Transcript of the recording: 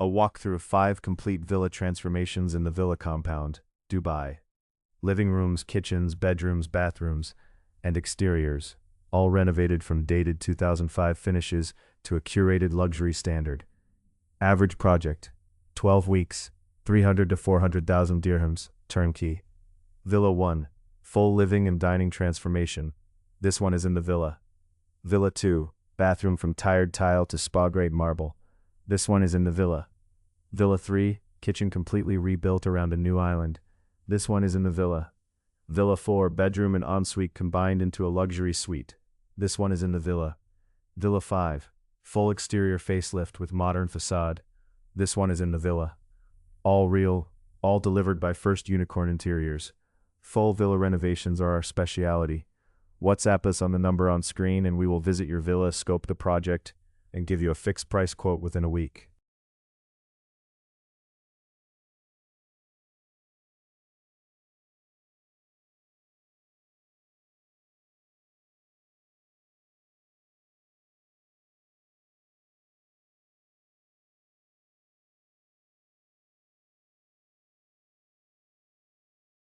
A walkthrough of 5 complete villa transformations in the villa compound, Dubai. Living rooms, kitchens, bedrooms, bathrooms, and exteriors, all renovated from dated 2005 finishes to a curated luxury standard. Average project, 12 weeks, 300 to 400,000 dirhams, turnkey. Villa 1, full living and dining transformation. This one is in the villa. Villa 2, bathroom from tired tile to spa-grade marble. This one is in the villa. Villa 3, kitchen completely rebuilt around a new island. This one is in the villa. Villa 4, bedroom and ensuite combined into a luxury suite. This one is in the villa. Villa 5, full exterior facelift with modern facade. This one is in the villa. All real, all delivered by First Unicorn Interiors. Full villa renovations are our speciality. WhatsApp us on the number on screen and we will visit your villa, scope the project, and give you a fixed price quote within a week.